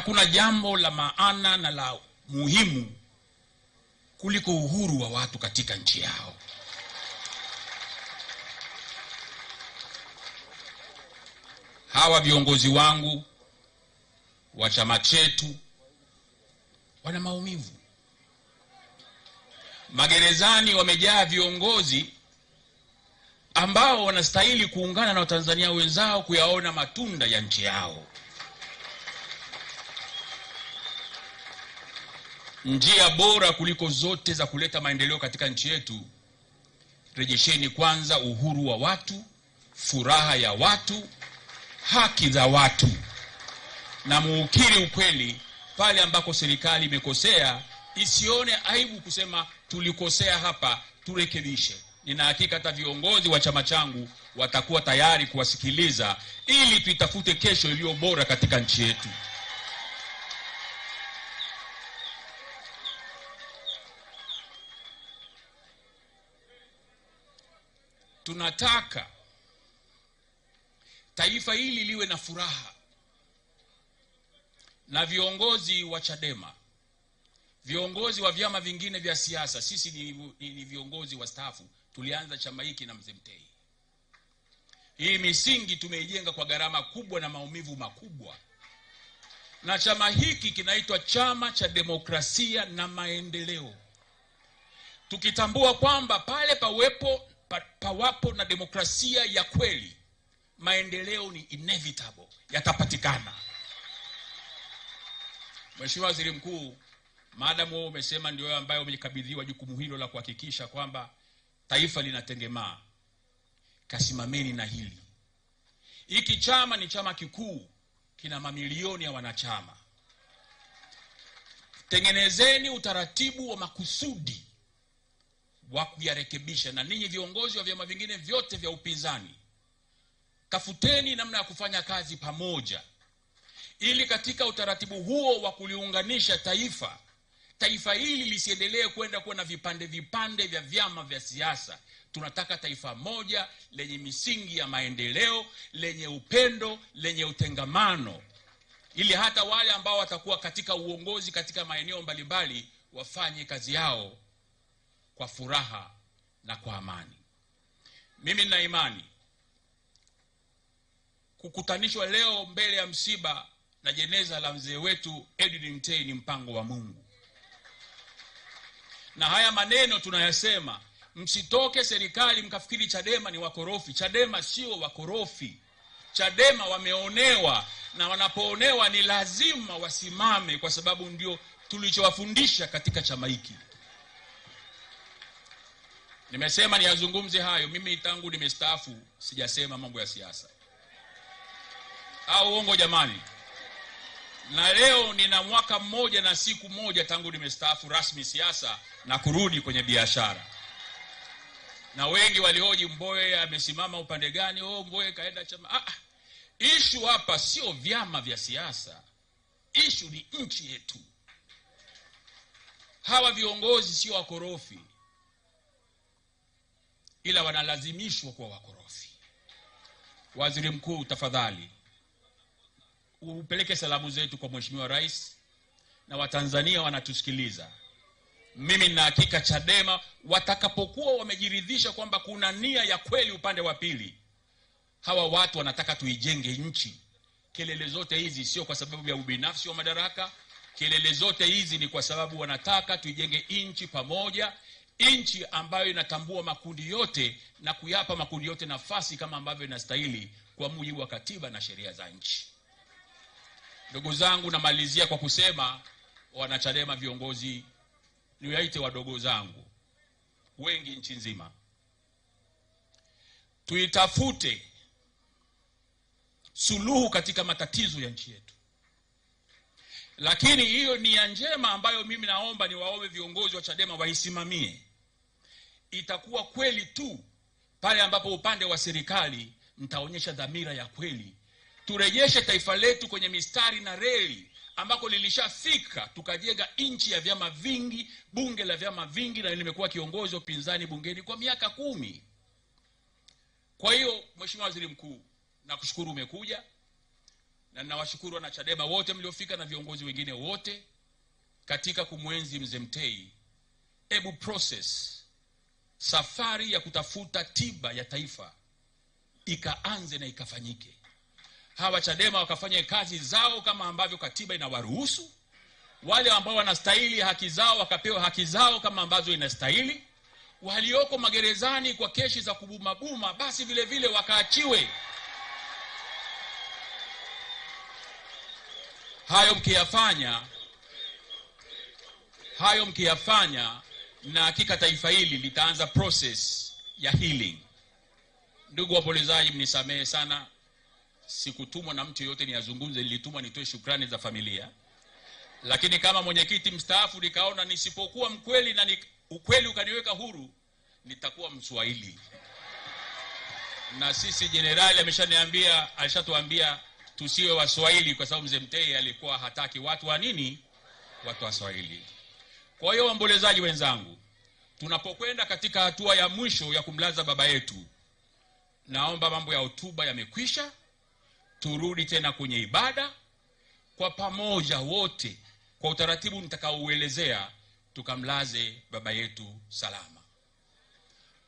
hakuna jambo la maana na la muhimu kuliko uhuru wa watu katika nchi yao. Hawa viongozi wangu wa chama chetu wana maumivu. Magerezani wamejaa viongozi ambao wanastahili kuungana na Watanzania wenzao kuyaona matunda ya nchi yao. Njia bora kuliko zote za kuleta maendeleo katika nchi yetu, rejesheni kwanza uhuru wa watu, furaha ya watu, haki za watu, na muukiri ukweli pale ambako serikali imekosea. Isione aibu kusema tulikosea hapa, turekebishe. Nina hakika hata viongozi wa chama changu watakuwa tayari kuwasikiliza ili tuitafute kesho iliyo bora katika nchi yetu. Tunataka taifa hili liwe na furaha, na viongozi wa Chadema, viongozi wa vyama vingine vya siasa, sisi ni viongozi wastaafu, tulianza chama hiki na Mzee Mtei. Hii misingi tumeijenga kwa gharama kubwa na maumivu makubwa, na chama hiki kinaitwa Chama cha Demokrasia na Maendeleo, tukitambua kwamba pale pawapo na demokrasia ya kweli, maendeleo ni inevitable, yatapatikana. Mheshimiwa Waziri Mkuu, maadamu wewe umesema ndio wewe ambaye umekabidhiwa jukumu hilo la kuhakikisha kwamba taifa linatengemaa, kasimameni na hili. Hiki chama ni chama kikuu, kina mamilioni ya wanachama. Tengenezeni utaratibu wa makusudi wa kuyarekebisha, na ninyi viongozi wa vyama vingine vyote vya upinzani, tafuteni namna ya kufanya kazi pamoja, ili katika utaratibu huo wa kuliunganisha taifa hili lisiendelee kwenda kuwa na vipande vya vyama vya siasa. Tunataka taifa moja lenye misingi ya maendeleo, lenye upendo, lenye utengamano, ili hata wale ambao watakuwa katika uongozi katika maeneo mbalimbali wafanye kazi yao kwa furaha na kwa amani. Mimi nina imani kukutanishwa leo mbele ya msiba na jeneza la mzee wetu Edwin Mtei ni mpango wa Mungu. Na haya maneno tunayasema, msitoke serikali mkafikiri Chadema ni wakorofi. Chadema sio wakorofi. Chadema wameonewa, na wanapoonewa ni lazima wasimame, kwa sababu ndio tulichowafundisha katika chama hiki. Nimesema niyazungumze hayo. Mimi tangu nimestaafu sijasema mambo ya siasa. Au uongo jamani? Na leo nina mwaka mmoja na siku moja tangu nimestaafu rasmi siasa na kurudi kwenye biashara. Na wengi walihoji Mbowe amesimama upande gani? Mbowe kaenda chama. Issue hapa sio vyama vya siasa. Issue ni nchi yetu. Hawa viongozi sio wakorofi, ila wanalazimishwa kuwa wakorofi. Waziri Mkuu, tafadhali upeleke salamu zetu kwa Mheshimiwa Rais, na Watanzania wanatusikiliza. Mimi nina hakika Chadema watakapokuwa wamejiridhisha kwamba kuna nia ya kweli upande wa pili, hawa watu wanataka tuijenge nchi. Kelele zote hizi sio kwa sababu ya ubinafsi wa madaraka. Kelele zote hizi ni kwa sababu wanataka tuijenge nchi pamoja, nchi ambayo inatambua makundi yote na kuyapa makundi yote nafasi kama ambavyo inastahili kwa mujibu wa katiba na sheria za nchi. Ndugu zangu, namalizia kwa kusema wanachadema, viongozi niwaite wadogo zangu wengi nchi nzima, tuitafute suluhu katika matatizo ya nchi yetu. Lakini hiyo ni ya njema ambayo mimi naomba niwaombe viongozi wa Chadema waisimamie. Itakuwa kweli tu pale ambapo upande wa serikali mtaonyesha dhamira ya kweli. Turejeshe taifa letu kwenye mistari na reli ambako lilishafika, tukajenga nchi ya vyama vingi, bunge la vyama vingi, na nimekuwa kiongozi wa upinzani bungeni kwa miaka 10. Kwa hiyo Mheshimiwa Waziri Mkuu, nakushukuru umekuja. na ninawashukuru na Chadema wote mliofika na viongozi wengine wote katika kumwenzi Mzee Mtei. Ebu process safari ya kutafuta tiba ya taifa ikaanze na ikafanyike. Hawa Chadema wakafanya kazi zao kama ambavyo katiba inawaruhusu. Wale ambao wanastahili haki zao wakapewa haki zao kama ambazo inastahili. Walioko magerezani kwa kesi za kubuma basi vile vile wakaachiwe. Hayo mkiyafanya na hakika taifa hili litaanza process ya healing. Ndugu waombolezaji, mnisamehe sana, sikutumwa na mtu yote niazungumze, nilitumwa nitoe shukrani za familia. Lakini kama mwenyekiti mstaafu nikaona nisipokuwa mkweli na ukweli ukaniweka huru, nitakuwa Mswahili. Na sisi jenerali alishatuambia tusiwe Waswahili kwa sababu Mzee Mtei alikuwa hataki watu wa nini? Watu wa Swahili. Kwa hiyo waombolezaji wenzangu, tunapokwenda katika hatua ya mwisho ya kumlaza baba yetu, naomba mambo ya hotuba yamekwisha, turudi tena kwenye ibada kwa pamoja wote kwa utaratibu nitakaouelezea, tukamlaze baba yetu salama.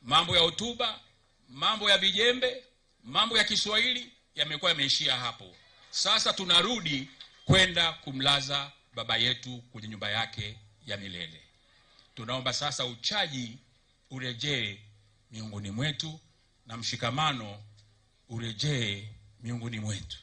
Mambo ya hotuba, mambo ya vijembe, mambo ya Kiswahili yamekuwa yameishia hapo. Sasa tunarudi kwenda kumlaza baba yetu kwenye nyumba yake ya milele. Tunaomba sasa uchaji urejee miongoni mwetu na mshikamano urejee miongoni mwetu.